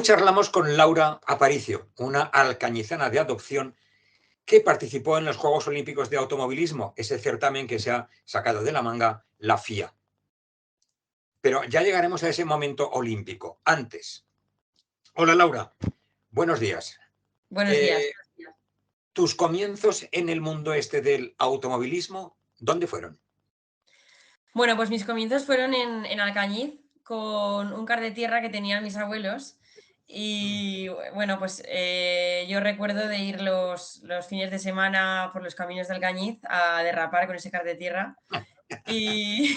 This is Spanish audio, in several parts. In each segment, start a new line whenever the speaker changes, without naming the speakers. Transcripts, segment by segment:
charlamos con Laura Aparicio, una alcañizana de adopción que participó en los Juegos Olímpicos de Automovilismo, ese certamen que se ha sacado de la manga la FIA. Pero ya llegaremos a ese momento olímpico. Antes. Hola Laura, buenos días.
Buenos días.
¿Tus comienzos en el mundo este del automovilismo, dónde fueron?
Bueno, pues mis comienzos fueron en Alcañiz con un kart de tierra que tenían mis abuelos. Y bueno, pues yo recuerdo de ir los fines de semana por los caminos de Alcañiz a derrapar con ese kart de tierra. Y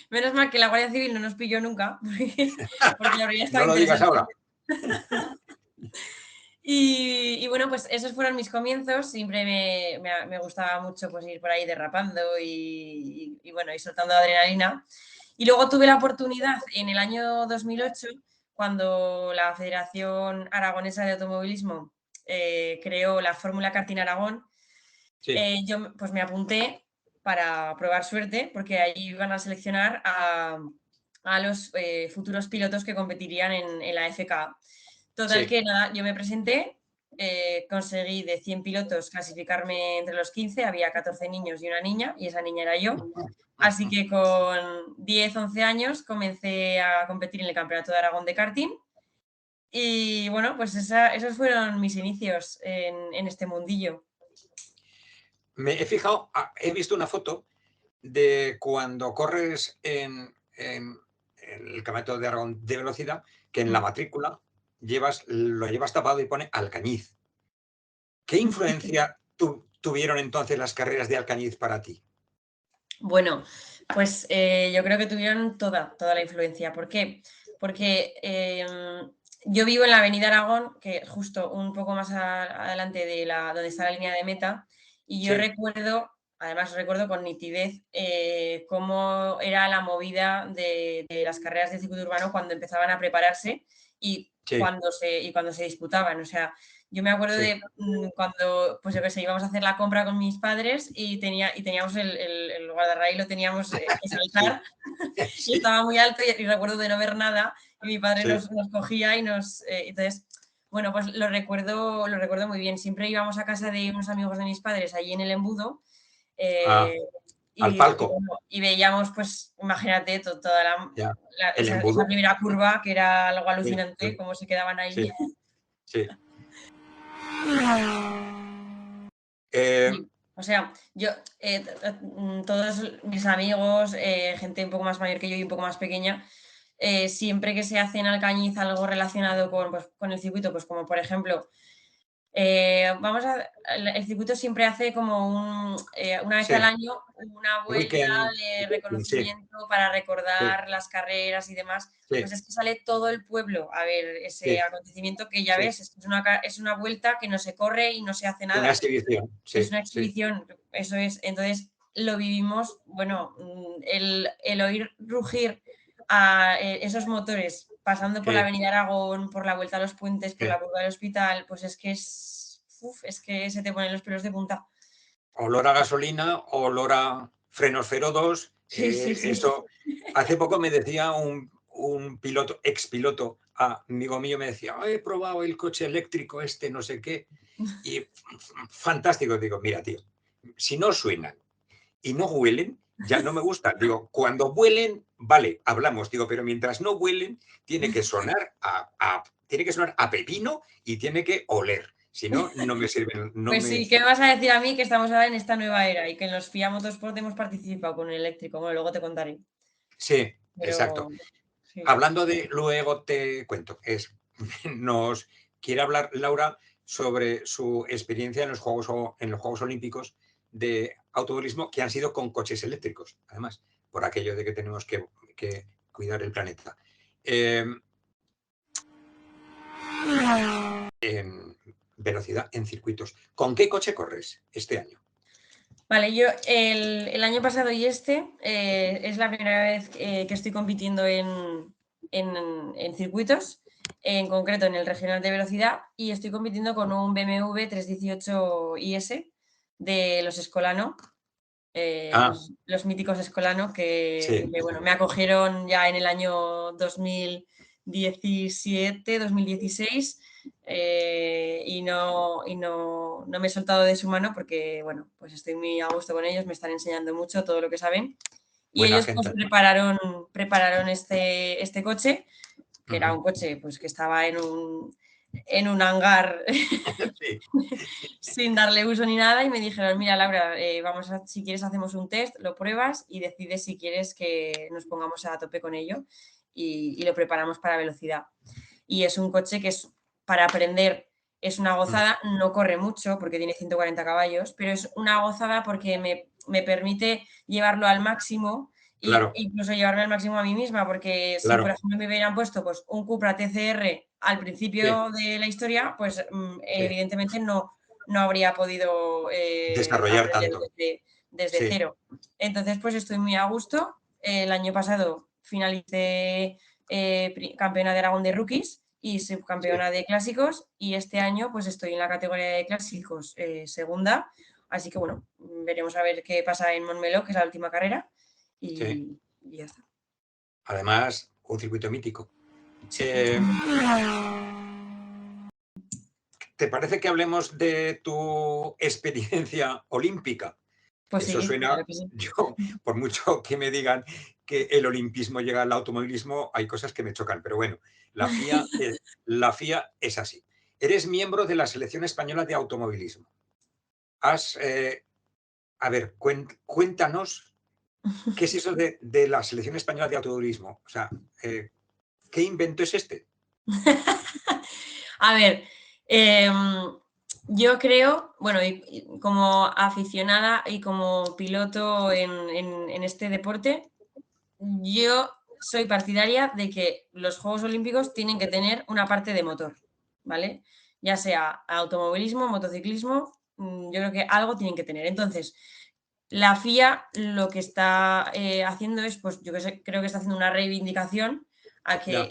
menos mal que la Guardia Civil no nos pilló nunca, porque la habría estado
No lo digas
interesante.
ahora.
Y bueno, pues esos fueron mis comienzos. Siempre me gustaba mucho pues ir por ahí derrapando y bueno, y soltando adrenalina. Y luego tuve la oportunidad en el año 2008, cuando la Federación Aragonesa de Automovilismo creó la Fórmula Karting Aragón.
Sí.
Yo pues me apunté para probar suerte, porque ahí iban a seleccionar a los futuros pilotos que competirían en la FK. Total
Sí.
que nada, yo me presenté, conseguí de 100 pilotos clasificarme entre los 15, había 14 niños y una niña, y esa niña era yo. Así que con 10, 11 años comencé a competir en el Campeonato de Aragón de karting. Y bueno, pues esos fueron mis inicios en este mundillo.
Me he fijado, he visto una foto de cuando corres en el Campeonato de Aragón de velocidad, que en la matrícula lo llevas tapado y pone Alcañiz. ¿Qué influencia tuvieron entonces las carreras de Alcañiz para ti?
Bueno, pues yo creo que tuvieron toda la influencia. ¿Por qué? Porque yo vivo en la Avenida Aragón, que justo un poco más adelante de donde está la línea de meta, y yo
Sí.
recuerdo con nitidez cómo era la movida de las carreras de circuito urbano cuando empezaban a prepararse y
Sí.
cuando se disputaban. O sea, yo me acuerdo
Sí.
de cuando, pues yo qué sé, íbamos a hacer la compra con mis padres y teníamos el guardarraíl, lo teníamos que saltar y
Sí.
estaba muy alto y recuerdo de no ver nada y mi padre
Sí.
nos cogía y entonces, bueno, pues lo recuerdo muy bien. Siempre íbamos a casa de unos amigos de mis padres allí en el embudo.
Al palco.
Y veíamos, pues, imagínate, toda
Ya. El
esa
embudo.
primera curva, que era algo
Sí.
alucinante, cómo se quedaban ahí.
Sí. Sí.
Sí, o sea, yo, todos mis amigos, gente un poco más mayor que yo y un poco más pequeña, siempre que se hace en Alcañiz algo relacionado con el circuito, pues como por ejemplo, el circuito siempre hace como una vez
Sí.
al año una vuelta
Weekend.
de
Sí.
reconocimiento para
Sí.
recordar las carreras y demás. Pues
Sí.
es que sale todo el pueblo a ver ese
Sí.
acontecimiento que ya
Sí.
ves, es una vuelta que no se corre y no se hace
Una
nada.
exhibición.
Es
Sí.
una
Sí.
exhibición, eso es. Entonces lo vivimos, bueno, el oír rugir a esos motores pasando por la
Sí.
Avenida Aragón, por la Vuelta a los Puentes, por
Sí.
la curva del Hospital, pues es que es que se te ponen los pelos de punta.
Olor a gasolina, olor a frenos 02.
Sí, sí, sí.
Eso. Hace poco me decía un piloto, expiloto, amigo mío, me decía, he probado el coche eléctrico este, no sé qué, y fantástico. Digo, mira, tío, si no suenan y no huelen, ya no me gusta. Digo, cuando huelen, vale, hablamos. Digo, pero mientras no huelen, tiene que sonar tiene que sonar a pepino y tiene que oler. Si no, no me sirven. No
Pues
me...
sí, ¿qué me vas a decir a mí que estamos ahora en esta nueva era y que en los FIA Motorsport hemos participado con el eléctrico? Bueno, luego te contaré.
Sí, exacto.
Pero sí.
Hablando de, luego te cuento, nos quiere hablar Laura sobre su experiencia en los Juegos Olímpicos de automovilismo que han sido con coches eléctricos, además, por aquello de que tenemos que cuidar el planeta. En velocidad, en circuitos. ¿Con qué coche corres este año?
Vale, yo el año pasado y es la primera vez que estoy compitiendo en circuitos, en concreto en el regional de velocidad, y estoy compitiendo con un BMW 318 IS de los Escolano, los míticos Escolano
Sí,
bueno, me acogieron ya en el año 2000, 2017, 2016 y no me he soltado de su mano porque, bueno, pues estoy muy a gusto con ellos, me están enseñando mucho todo lo que saben. Y
Buena
ellos pues
gente.
prepararon este coche, que era
Ujú.
un coche pues que estaba en un hangar
Sí,
sin darle uso ni nada y me dijeron, mira Laura, si quieres hacemos un test, lo pruebas y decides si quieres que nos pongamos a tope con ello y lo preparamos para velocidad. Y es un coche que es para aprender, es una
mm,
gozada, no corre mucho porque tiene 140 caballos, pero es una gozada porque me permite llevarlo al máximo e
claro,
incluso llevarme al máximo a mí misma, porque si por
claro.
ejemplo me hubieran puesto pues, un Cupra TCR al
Sí,
principio de la historia, pues
sí.
evidentemente no habría podido
Desarrollar
aprender
tanto.
desde
Sí,
cero. Entonces, pues estoy muy a gusto. El año pasado finalicé campeona de Aragón de rookies y
sí,
subcampeona de clásicos y este año pues estoy en la categoría de clásicos segunda, así que bueno, veremos a ver qué pasa en Montmeló, que es la última carrera
sí.
y ya está.
Además, un circuito mítico.
Sí,
Eh, ¿Te parece que hablemos de tu experiencia olímpica?
pues
Eso
sí,
suena,
claro que sí.
yo, por mucho que me digan que el olimpismo llega al automovilismo, hay cosas que me chocan, pero bueno, la FIA, la FIA es así. Eres miembro de la selección española de automovilismo. Has, a ver, cuéntanos qué es eso de la selección española de automovilismo. O sea, ¿qué invento es este?
A ver, em, yo creo, bueno, y como aficionada y como piloto en este deporte, yo soy partidaria de que los Juegos Olímpicos tienen que tener una parte de motor, ¿vale? Ya sea automovilismo, motociclismo, yo creo que algo tienen que tener. Entonces, la FIA lo que está haciendo es, pues yo que sé, creo que está haciendo una reivindicación a que
Ya,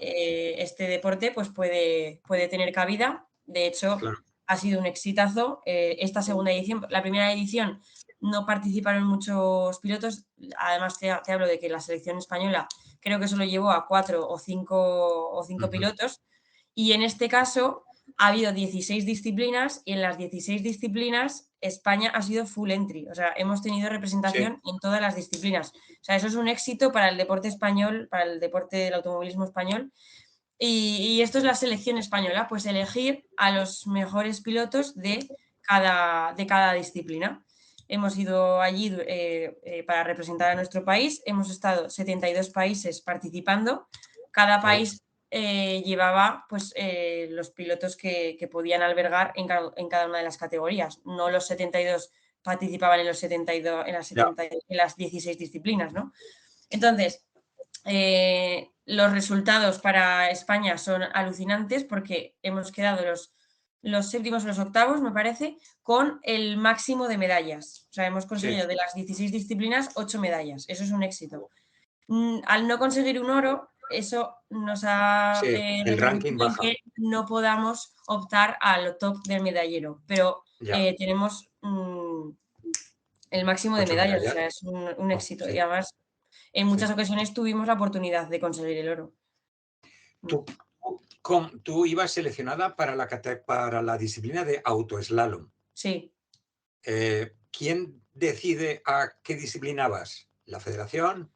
este deporte pues puede tener cabida. De hecho,
claro,
ha sido un exitazo esta segunda edición. La primera edición no participaron muchos pilotos. Además, te hablo de que la selección española creo que solo llevó a cuatro o cinco
ujú,
pilotos. Y en este caso ha habido 16 disciplinas y en las 16 disciplinas España ha sido full entry. O sea, hemos tenido
sí,
representación en todas las disciplinas. O sea, eso es un éxito para el deporte español, para el deporte del automovilismo español. Y esto es la selección española, pues elegir a los mejores pilotos de cada disciplina. Hemos ido allí para representar a nuestro país, hemos estado 72 países participando, cada
oh,
país llevaba pues, los pilotos que podían albergar en cada una de las categorías, no los 72 participaban en, los 72,
ya,
en las 16 disciplinas, ¿no? Entonces, los resultados para España son alucinantes porque hemos quedado los séptimos o los octavos, me parece, con el máximo de medallas. O sea, hemos
sí,
conseguido de las 16 disciplinas 8 medallas. Eso es un éxito. Al no conseguir un oro, eso nos ha
sí, el ranking
repercutido en
baja,
que no podamos optar al top del medallero, pero
ya,
tenemos el máximo de
8
medallas, o
medallas,
sea, es un
oh,
éxito. Y
sí,
además, en muchas
sí.
ocasiones tuvimos la oportunidad de conseguir el oro. Mm.
Tú ibas seleccionada para la disciplina de autoslalom.
Sí.
¿Quién decide a qué disciplina vas? ¿La federación?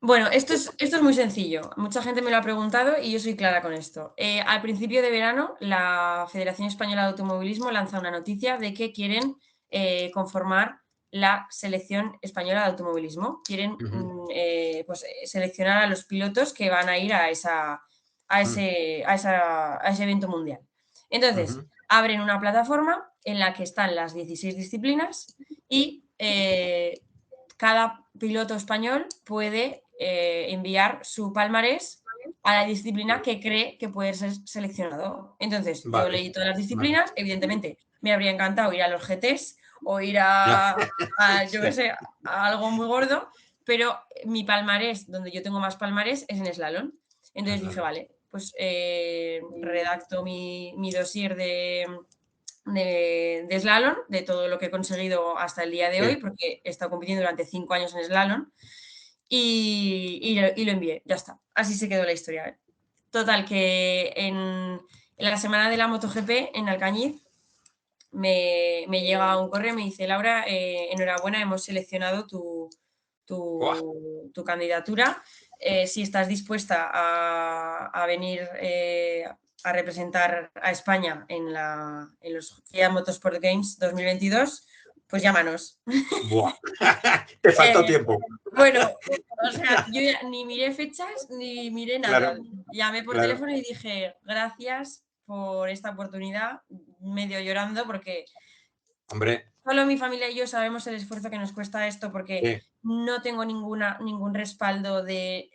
Bueno, esto es muy sencillo. Mucha gente me lo ha preguntado y yo soy clara con esto. Al principio de verano, la Federación Española de Automovilismo lanza una noticia de que quieren conformar la selección española de automovilismo. Quieren
Ujú,
pues, seleccionar a los pilotos que van a ir
mm,
a ese evento mundial. Entonces,
ujú,
abren una plataforma en la que están las 16 disciplinas y cada piloto español puede enviar su palmarés a la disciplina que cree que puede ser seleccionado. Entonces, yo
vale,
leí todas las
vale.
disciplinas, evidentemente me habría encantado ir a los GTs o ir
Ya,
yo qué
sí,
sé, a algo muy gordo, pero mi palmarés, donde yo tengo más palmarés, es en slalom. Entonces dije,
slalom.
vale, pues redacto mi dossier de slalom, de todo lo que he conseguido hasta el día de hoy,
Sí,
porque he estado compitiendo durante 5 años en slalom y lo envié, ya está. Así se quedó la historia. Total, que en la semana de la MotoGP en Alcañiz me llega un correo y me dice: Laura, enhorabuena, hemos seleccionado
¡Buah!
tu candidatura. Si estás dispuesta a venir a representar a España en los FIA Motorsport Games 2022, pues llámanos.
¡Buah! Te faltó tiempo.
Bueno, o sea, yo ya ni miré fechas ni miré nada.
Claro,
Llamé por
claro.
teléfono y dije: gracias por esta oportunidad, medio llorando, porque
Hombre,
solo mi familia y yo sabemos el esfuerzo que nos cuesta esto, porque
sí,
no tengo ningún respaldo de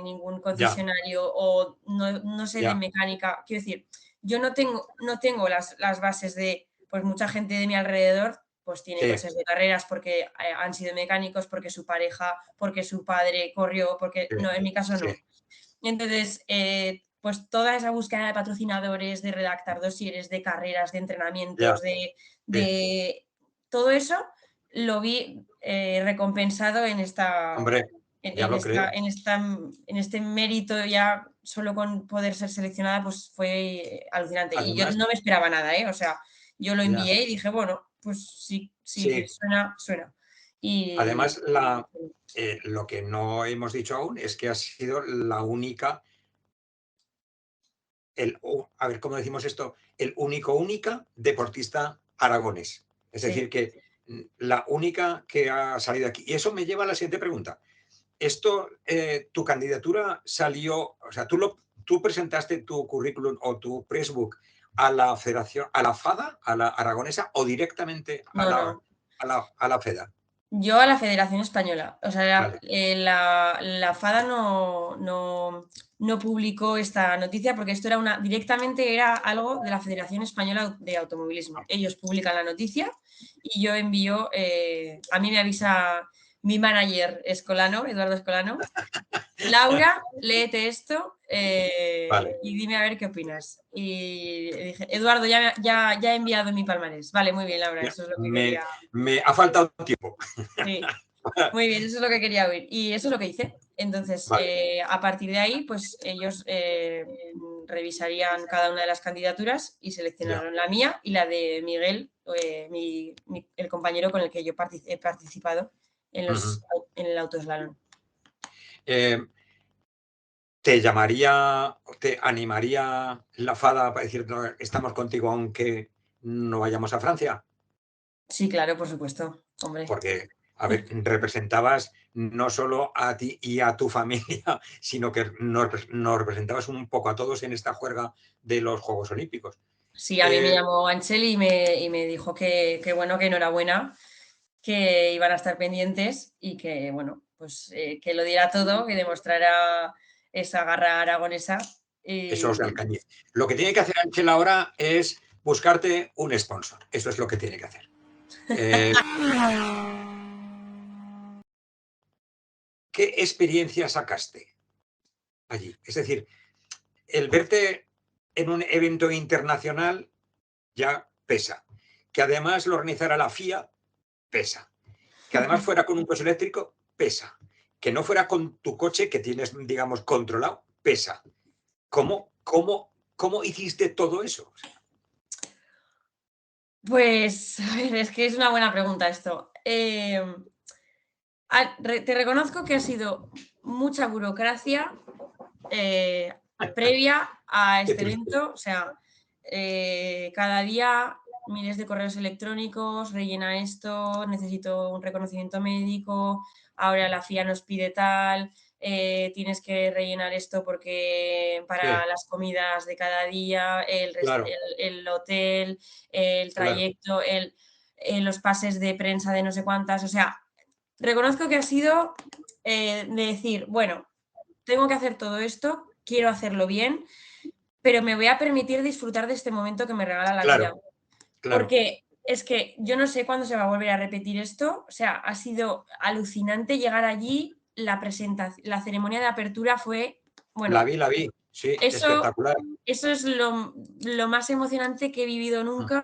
ningún
ya,
concesionario o no sé de
ya,
mecánica. Quiero decir, yo no tengo las bases de, pues mucha gente de mi alrededor pues tiene
sí,
coches de carreras porque han sido mecánicos, porque su pareja, porque su padre corrió, porque
sí,
no, en mi caso
sí,
no. Entonces, pues toda esa búsqueda de patrocinadores, de redactar dosieres, de carreras, de
ya,
entrenamientos, de,
sí.
de todo eso lo vi recompensado en esta,
Hombre, ya lo creo.
en este mérito ya solo con poder ser seleccionada, pues fue alucinante. Y yo
Además,
no me esperaba nada, ¿eh? O sea, yo lo
ya,
envié y dije, bueno, pues sí,
sí.
suena, suena. Y
Además, lo que no hemos dicho aún es que has sido la única, a ver, ¿cómo decimos esto? El única deportista aragonés. Es
sí.
decir, que la única que ha salido aquí. Y eso me lleva a la siguiente pregunta. Esto, tu candidatura salió, o sea, tú presentaste tu currículum o tu pressbook a la federación, a la FADA, a la aragonesa, o directamente a
No,
la,
no.
a la FEDA.
Yo a la Federación Española. O sea,
Vale,
la FADA no publicó esta noticia porque esto directamente era algo de la Federación Española de Automovilismo. Ellos publican la noticia y yo envío, a mí me avisa mi manager Escolano, Eduardo Escolano: Laura, léete esto
vale.
y dime a ver qué opinas. Y dije: Eduardo, ya he enviado mi palmarés. Vale, muy bien, Laura,
Ya,
eso es lo que quería.
me ha faltado tiempo.
Sí. Muy bien, eso es lo que quería oír. Y eso es lo que hice. Entonces,
Vale,
a partir de ahí, pues ellos revisarían cada una de las candidaturas y
ya.
seleccionaron la mía y la de Miguel, el compañero con el que yo he participado
Ujú.
en el autoslalom.
Eh, ¿Te llamaría, te animaría la FADA para decir: "No, estamos contigo aunque no vayamos a Francia"?
Sí, claro, por supuesto, hombre.
Porque, a ver, representabas no solo a ti y a tu familia, sino que nos representabas un poco a todos en esta juerga de los Juegos Olímpicos.
Sí, a mí me
Eh,
llamó Ancheli y me dijo que bueno, que enhorabuena, que iban a estar pendientes y que, bueno, pues que lo diera todo, que demostrara esa garra aragonesa.
Esos de
Y
Alcañiz. Lo que tiene que hacer Ángel ahora es buscarte un sponsor. Eso es lo que tiene que hacer. Eh, ¿Qué experiencia sacaste allí? Es decir, el verte en un evento internacional ya pesa. Que además lo organizara la FIA, pesa. Que además fuera con un coche eléctrico, pesa. Que no fuera con tu coche que tienes, digamos, controlado, pesa. ¿Cómo hiciste todo eso?
pues, a ver, es que es una buena pregunta esto. Te reconozco que ha sido mucha burocracia previa a
Qué
este
triste.
evento. O sea, cada día miles de correos electrónicos, rellena esto, necesito un reconocimiento médico, ahora la FIA nos pide tal, tienes que rellenar esto porque para
Sí,
las comidas de cada día,
claro,
el hotel, el
claro.
trayecto, los pases de prensa de no sé cuántas. O sea, reconozco que ha sido de decir, bueno, tengo que hacer todo esto, quiero hacerlo bien, pero me voy a permitir disfrutar de este momento que me regala la
Claro,
vida.
claro.
Porque es que yo no sé cuándo se va a volver a repetir esto. O sea, ha sido alucinante llegar allí. La ceremonia de apertura fue, bueno,
La vi, sí,
eso,
espectacular.
eso es lo más emocionante que he vivido
Mm,
nunca.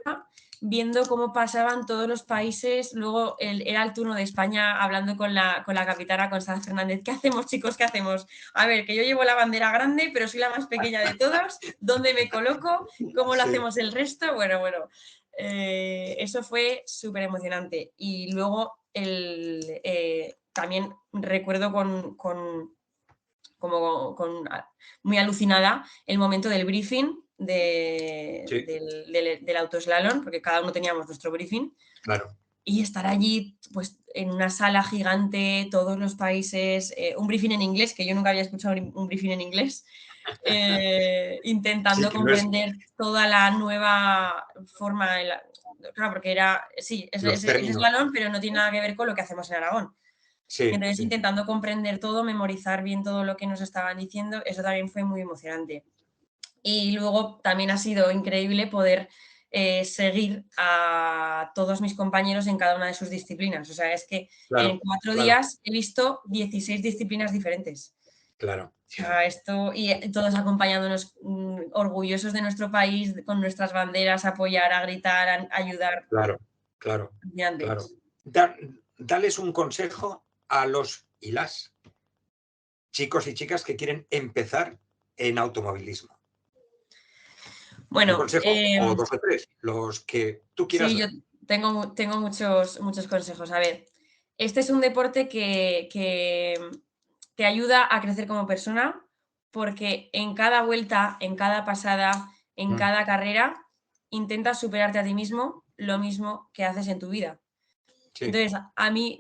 viendo cómo pasaban todos los países. Luego era el turno de España, hablando con la capitana Constanza Fernández. ¿Qué hacemos, chicos? ¿Qué hacemos? A ver, que yo llevo la bandera grande, pero soy la más pequeña de todas. ¿Dónde me coloco? ¿Cómo lo hacemos el resto? Bueno, eso fue súper emocionante. Y luego también recuerdo muy alucinada el momento del briefing
Sí,
del autoslalom, porque cada uno teníamos nuestro briefing,
claro.
y estar allí pues en una sala gigante, todos los países, un briefing en inglés, que yo nunca había escuchado un briefing en inglés,
Sí,
intentando
que no es
comprender toda la nueva forma, claro, porque
los
es
términos.
slalom, pero no tiene nada que ver con lo que hacemos en Aragón.
Sí,
Entonces,
sí.
intentando comprender todo, memorizar bien todo lo que nos estaban diciendo, eso también fue muy emocionante. Y luego también ha sido increíble poder seguir a todos mis compañeros en cada una de sus disciplinas. O sea, es que en
Claro,
4
claro,
días he visto 16 disciplinas diferentes.
claro,
O
claro,
sea, todos acompañándonos, orgullosos de nuestro país, con nuestras banderas, a apoyar, a gritar, a ayudar.
claro, claro,
Alucinante.
claro. Dales un consejo a los y las chicos y chicas que quieren empezar en automovilismo. Un
Bueno,
consejo o 2 o 3, los que tú quieras
sí, yo
dar.
tengo muchos consejos. A ver, este es un deporte que te ayuda a crecer como persona, porque en cada vuelta, en cada pasada, en
Mm,
cada carrera, intentas superarte a ti mismo lo mismo que haces en tu vida.
sí,
Entonces, a mí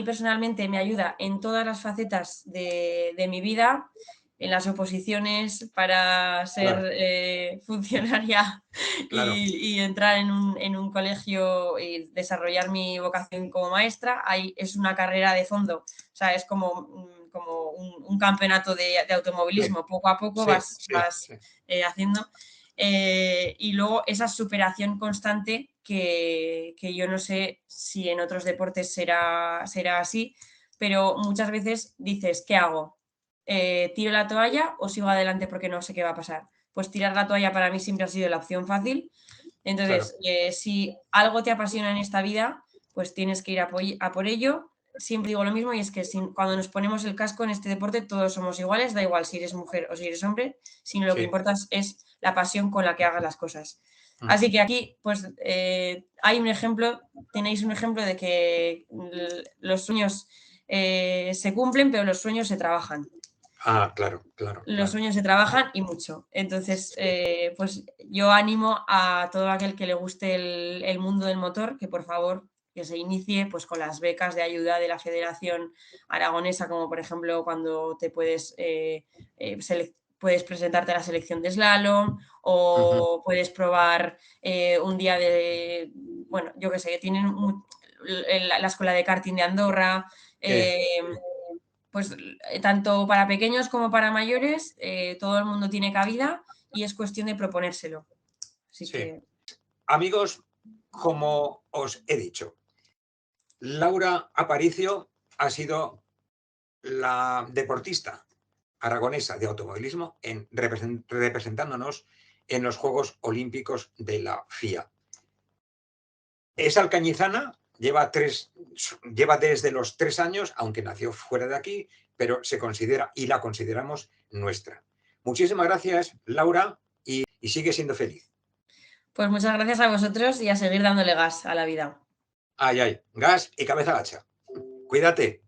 personalmente me ayuda en todas las facetas de mi vida, en las oposiciones para ser
claro,
funcionaria
claro,
y entrar en un colegio y desarrollar mi vocación como maestra. Ahí es una carrera de fondo, o sea, es como un campeonato de
sí,
automovilismo. Poco a poco
sí, sí,
vas
sí,
haciendo. Y luego esa superación constante que yo no sé si en otros deportes será así, pero muchas veces dices, ¿qué hago? ¿Tiro la toalla o sigo adelante porque no sé qué va a pasar? Pues tirar la toalla para mí siempre ha sido la opción fácil.
claro,
Entonces, si algo te apasiona en esta vida, pues tienes que ir a por ello. Siempre digo lo mismo y es que cuando nos ponemos el casco en este deporte todos somos iguales, da igual si eres mujer o si eres hombre, sino lo que
sí,
importa es la pasión con la que hagas las cosas.
mm,
Así que aquí, pues hay un ejemplo, tenéis un ejemplo de que los sueños se cumplen, pero los sueños se trabajan.
claro, claro,
Los
claro,
sueños se trabajan y mucho. Entonces,
sí,
pues yo animo a todo aquel que le guste el mundo del motor, que por favor que se inicie pues con las becas de ayuda de la Federación Aragonesa, como por ejemplo cuando te puedes presentarte a la selección de slalom
ujú,
o puedes probar un día bueno, yo qué sé, tienen la escuela de karting de Andorra.
sí,
eh,
sí,
pues tanto para pequeños como para mayores, todo el mundo tiene cabida y es cuestión de proponérselo. Así
sí.
que,
Amigos, como os he dicho, Laura Aparicio ha sido la deportista aragonesa de automovilismo representándonos en los Juegos Olímpicos de la FIA. Es alcañizana, lleva desde los 3 años, aunque nació fuera de aquí, pero se considera y la consideramos nuestra. Muchísimas gracias, Laura, y sigue siendo feliz.
pues muchas gracias a vosotros y a seguir dándole gas a la vida.
Ay, ay, gas y cabeza gacha. Cuídate.